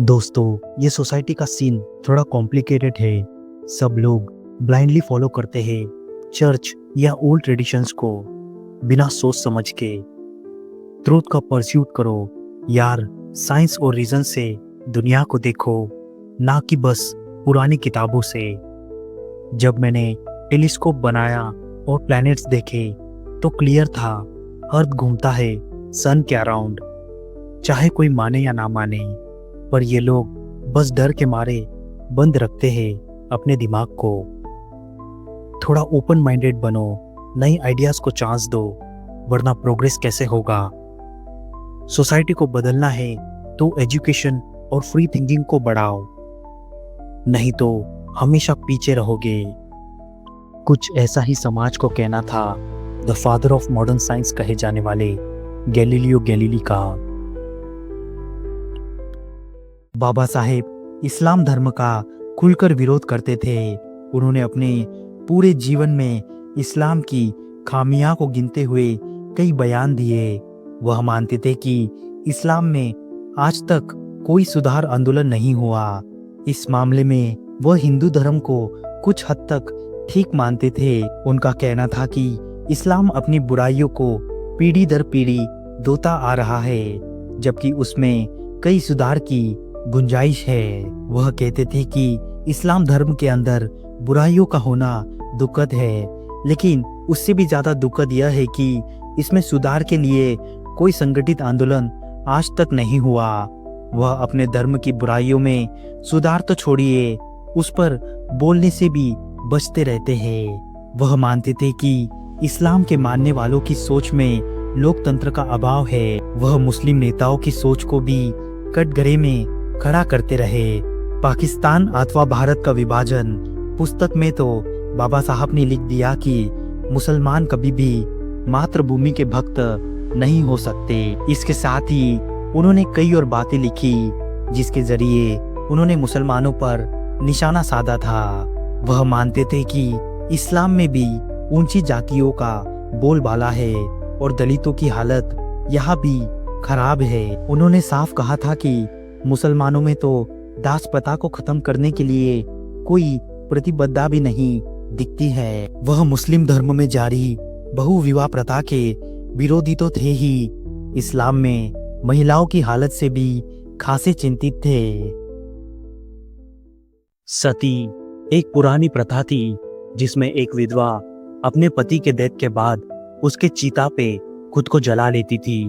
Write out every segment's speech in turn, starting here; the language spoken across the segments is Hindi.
दोस्तों, ये सोसाइटी का सीन थोड़ा कॉम्प्लिकेटेड है। सब लोग ब्लाइंडली फॉलो करते हैं चर्च या ओल्ड ट्रेडिशंस को बिना सोच समझ के। ट्रूथ का परस्यूट करो यार, साइंस और रीजन से दुनिया को देखो, ना कि बस पुरानी किताबों से। जब मैंने टेलीस्कोप बनाया और प्लैनेट्स देखे तो क्लियर था, अर्थ घूमता है सन के अराउंड। चाहे कोई माने या ना माने, पर ये लोग बस डर के मारे बंद रखते हैं अपने दिमाग को। थोड़ा ओपन माइंडेड बनो, नई आइडियाज को चांस दो, वरना प्रोग्रेस कैसे होगा। सोसाइटी को बदलना है तो एजुकेशन और फ्री थिंकिंग को बढ़ाओ, नहीं तो हमेशा पीछे रहोगे। कुछ ऐसा ही समाज को कहना था the father of modern science कहे जाने वाले गैलीलियो गैलीली का। बाबा साहेब इस्लाम धर्म का खुलकर विरोध करते थे। उन्होंने अपने पूरे जीवन में इस्लाम की खामियां को गिनते हुए कई बयान दिए। वह मानते थे कि इस्लाम में आज तक कोई सुधार आंदोलन नहीं हुआ। इस मामले में वह हिंदू धर्म को कुछ हद तक ठीक मानते थे। उनका कहना था कि इस्लाम अपनी बुराइयों को पीढ़ी दर पीढ़ी धोता आ रहा है, जबकि उसमें कई सुधार की गुंजाइश है। वह कहते थे कि इस्लाम धर्म के अंदर बुराइयों का होना दुखद है, लेकिन उससे भी ज्यादा दुखद यह है कि इसमें सुधार के लिए कोई संगठित आंदोलन आज तक नहीं हुआ। वह अपने धर्म की बुराइयों में सुधार तो छोड़िए, उस पर बोलने से भी बचते रहते हैं। वह मानते थे कि इस्लाम के मानने वालों की सोच में लोकतंत्र का अभाव है। वह मुस्लिम नेताओं की सोच को भी कटघरे में खड़ा करते रहे। पाकिस्तान अथवा भारत का विभाजन पुस्तक में तो बाबा साहब ने लिख दिया कि मुसलमान कभी भी मातृभूमि के भक्त नहीं हो सकते। इसके साथ ही उन्होंने कई और बातें लिखी जिसके जरिए उन्होंने मुसलमानों पर निशाना साधा था। वह मानते थे कि इस्लाम में भी ऊंची जातियों का बोलबाला है और दलितों की हालत यहाँ भी खराब है। उन्होंने साफ कहा था कि मुसलमानों में तो दास प्रथा को खत्म करने के लिए कोई प्रतिबद्धता भी नहीं दिखती है। वह मुस्लिम धर्म में जारी बहुविवाह प्रथा के विरोधी तो थे ही, इस्लाम में महिलाओं की हालत से भी खासे चिंतित थे। सती एक पुरानी प्रथा थी जिसमें एक विधवा अपने पति के डेथ के बाद उसके चिता पे खुद को जला लेती थी।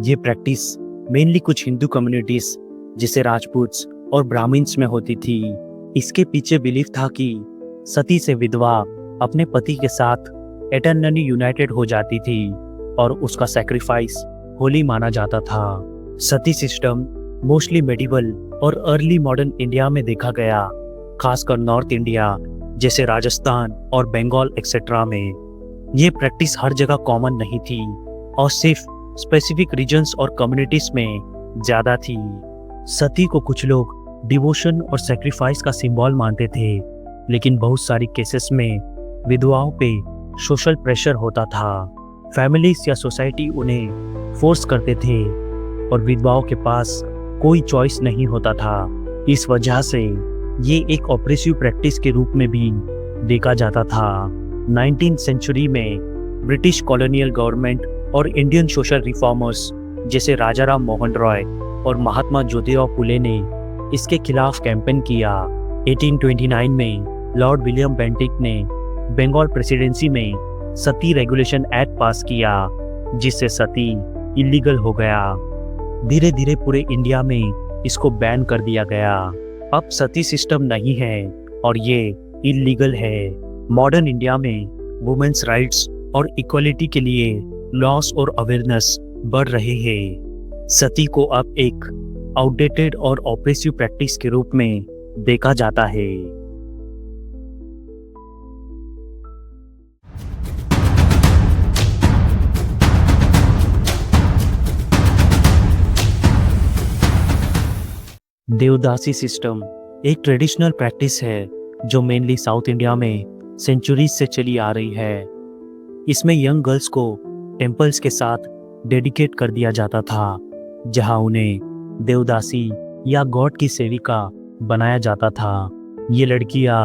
ये प्रैक्टिस मेनली कुछ हिंदू कम्युनिटीज जिसे राजपूत्स और ब्राह्मण्स में होती थी। इसके पीछे बिलीफ था कि सती से विधवा अपने पति के साथ एटर्नली यूनाइटेड हो जाती थी और उसका सैक्रिफाइस होली माना जाता था। सती सिस्टम मोस्टली मेडिवल और अर्ली मॉडर्न इंडिया में देखा गया, खासकर नॉर्थ इंडिया जैसे राजस्थान और बंगाल एक्सेट्रा में। ये प्रैक्टिस हर जगह कॉमन नहीं थी और सिर्फ स्पेसिफिक रीजन्स और कम्युनिटीज में ज्यादा थी। सती को कुछ लोग डिवोशन और सैक्रिफाइस का सिंबल मानते थे, लेकिन बहुत सारी केसेस में विधवाओं पे सोशल प्रेशर होता था। फैमिलीज या सोसाइटी उन्हें फोर्स करते थे और विधवाओं के पास कोई चॉइस नहीं होता था। इस वजह से ये एक ऑप्रेसिव प्रैक्टिस के रूप में भी देखा जाता था। 19th सेंचुरी में ब्रिटिश कॉलोनियल गवर्नमेंट और इंडियन सोशल रिफॉर्मर्स जैसे राजा राम मोहन रॉय और महात्मा ज्योतिराव फुले ने इसके खिलाफ कैंपेन किया। 1829 में लॉर्ड विलियम बेंटिक ने बंगाल प्रेसिडेंसी में सती रेगुलेशन एक्ट पास किया, जिससे सती इलीगल हो गया। धीरे धीरे पूरे इंडिया में इसको बैन कर दिया गया। अब सती सिस्टम नहीं है और ये इलीगल है। मॉडर्न इंडिया में वुमेन्स राइट्स और इक्वलिटी के लिए लॉस और अवेयरनेस बढ़ रहे हैं। सती को अब एक आउटडेटेड और ऑप्रेसिव प्रैक्टिस के रूप में देखा जाता है। देवदासी सिस्टम एक ट्रेडिशनल प्रैक्टिस है जो मेनली साउथ इंडिया में सेंचुरीज से चली आ रही है। इसमें यंग गर्ल्स को टेम्पल्स के साथ डेडिकेट कर दिया जाता था, जहां उन्हें देवदासी या गॉड की सेविका बनाया जाता था। ये लड़कियां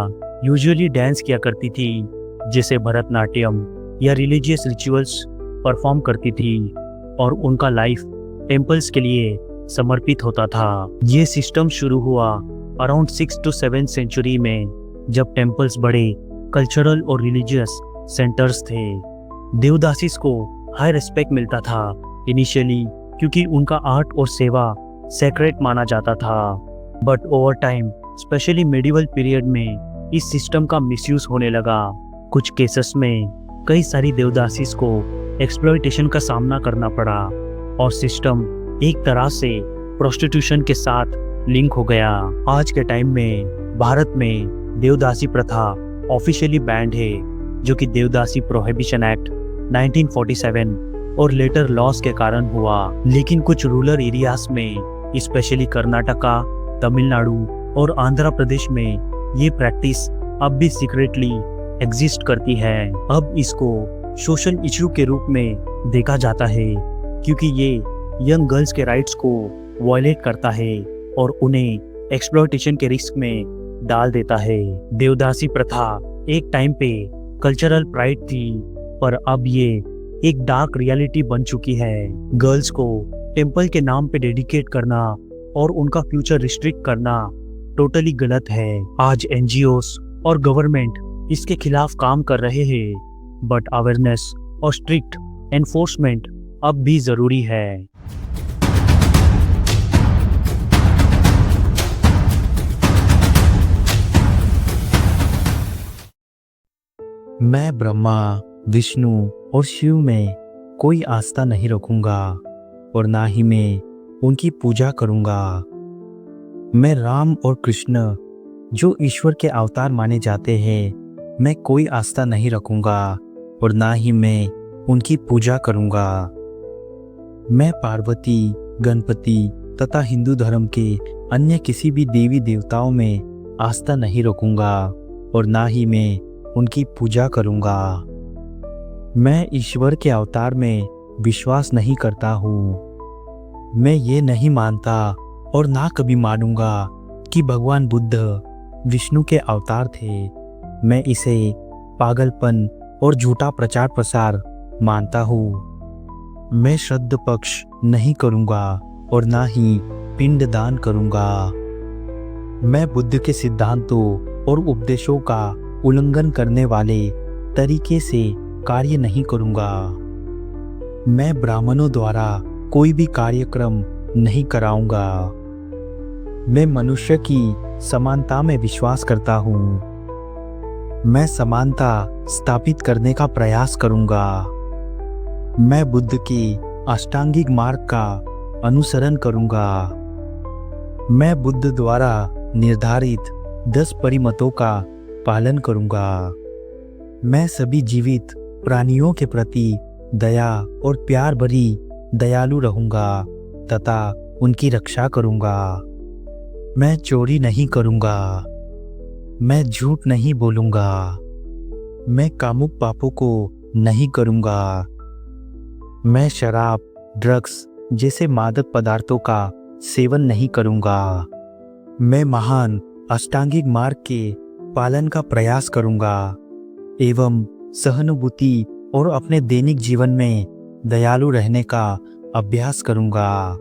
यूजुअली डांस किया करती थी, जैसे भरतनाट्यम या रिलीजियस रिचुअल्स परफॉर्म करती थी, और उनका लाइफ टेम्पल्स के लिए समर्पित होता था। ये सिस्टम शुरू हुआ अराउंड 6 to 7 सेंचुरी में, जब टेम्पल्स बड़े कल्चरल और रिलीजियस सेंटर्स थे। देवदासीज को हाई रिस्पेक्ट मिलता था इनिशियली, क्योंकि उनका आर्ट और सेवा सेक्रेट माना जाता था। But over time, specially medieval period में, इस सिस्टम का मिसयूज होने लगा। कुछ केसेस में कई सारी देवदासीज को एक्सप्लॉयटेशन का सामना करना पड़ा, और सिस्टम एक तरह से प्रोस्टिट्यूशन के साथ लिंक हो गया। आज के टाइम में भारत में देवदासी प्रथा ऑफिशियली बैंड है, जो कि देवदासी प्रोहिबिशन एक्ट 1947 और लेटर लॉस के कारण हुआ। लेकिन कुछ रूरल एरियाज में, स्पेशली कर्नाटका, तमिलनाडु और आंध्र प्रदेश में, ये प्रैक्टिस अब भी सीक्रेटली एग्जिस्ट करती है। अब इसको सोशल इशू के रूप में देखा जाता है, क्योंकि ये यंग गर्ल्स के राइट्स को वायलेट करता है और उन्हें एक्सप्लॉयटेशन के रिस्क में डाल देता है। देवदासी प्रथा एक टाइम पे कल्चरल प्राइड थी, पर अब ये एक डार्क रियलिटी बन चुकी है। गर्ल्स को टेम्पल के नाम पे डेडिकेट करना और उनका फ्यूचर रिस्ट्रिक्ट करना टोटली गलत है। आज एनजीओस और गवर्नमेंट इसके खिलाफ काम कर रहे हैं, बट अवेयरनेस और स्ट्रिक्ट एनफोर्समेंट अब भी जरूरी है। मैं ब्रह्मा, विष्णु और शिव में कोई आस्था नहीं रखूंगा, और ना ही मैं उनकी पूजा करूंगा। मैं राम और कृष्ण, जो ईश्वर के अवतार माने जाते हैं, मैं कोई आस्था नहीं रखूंगा, और ना ही मैं उनकी पूजा करूंगा। मैं पार्वती, गणपति तथा हिंदू धर्म के अन्य किसी भी देवी देवताओं में आस्था नहीं रखूंगा, और ना ही मैं उनकी पूजा करूंगा। मैं ईश्वर के अवतार में विश्वास नहीं करता हूँ। मैं ये नहीं मानता और ना कभी मानूंगा कि भगवान बुद्ध विष्णु के अवतार थे। मैं इसे पागलपन और झूठा प्रचार प्रसार मानता हूँ। मैं श्राद्ध पक्ष नहीं करूँगा और ना ही पिंडदान करूँगा। मैं बुद्ध के सिद्धांतों और उपदेशों का उल्लंघन करने वाले तरीके से कार्य नहीं करूँगा। मैं ब्राह्मणों द्वारा कोई भी कार्यक्रम नहीं कराऊँगा। मैं मनुष्य की समानता में विश्वास करता हूँ। मैं समानता स्थापित करने का प्रयास करूँगा। मैं बुद्ध के अष्टांगिक मार्ग का अनुसरण करूँगा। मैं बुद्ध द्वारा निर्धारित 10 परिमतों का पालन करूँगा। मैं सभी जीवित प्राणियों के प्रति दया और प्यार भरी दयालु रहूँगा तथा उनकी रक्षा करूँगा। मैं चोरी नहीं करूँगा। मैं झूठ नहीं बोलूँगा। मैं कामुक पापों को नहीं करूँगा। मैं शराब, ड्रग्स जैसे मादक पदार्थों का सेवन नहीं करूँगा। मैं महान अष्टांगिक मार्ग के पालन का प्रयास करूँगा एवं सहानुभूति और अपने दैनिक जीवन में दयालु रहने का अभ्यास करूँगा।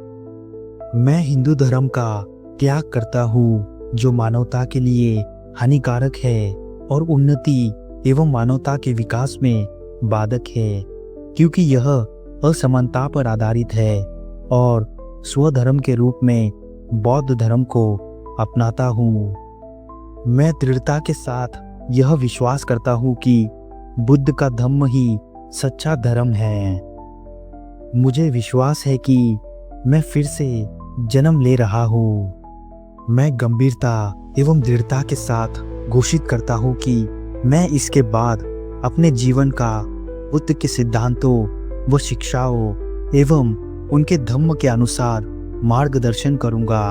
मैं हिंदू धर्म का त्याग करता हूँ, जो मानवता के लिए हानिकारक है और उन्नति एवं मानवता के विकास में बाधक है, क्योंकि यह असमानता पर आधारित है और स्वधर्म के रूप में बौद्ध धर्म को अपनाता हूँ। मैं दृढ़ता के साथ यह विश्वास करता हूँ कि बुद्ध का धम्म ही सच्चा धर्म है। मुझे विश्वास है कि मैं फिर से जन्म ले रहा हूँ। मैं गंभीरता एवं दृढ़ता के साथ घोषित करता हूँ कि मैं इसके बाद अपने जीवन का बुद्ध के सिद्धांतों व शिक्षाओं एवं उनके धम्म के अनुसार मार्गदर्शन करूँगा।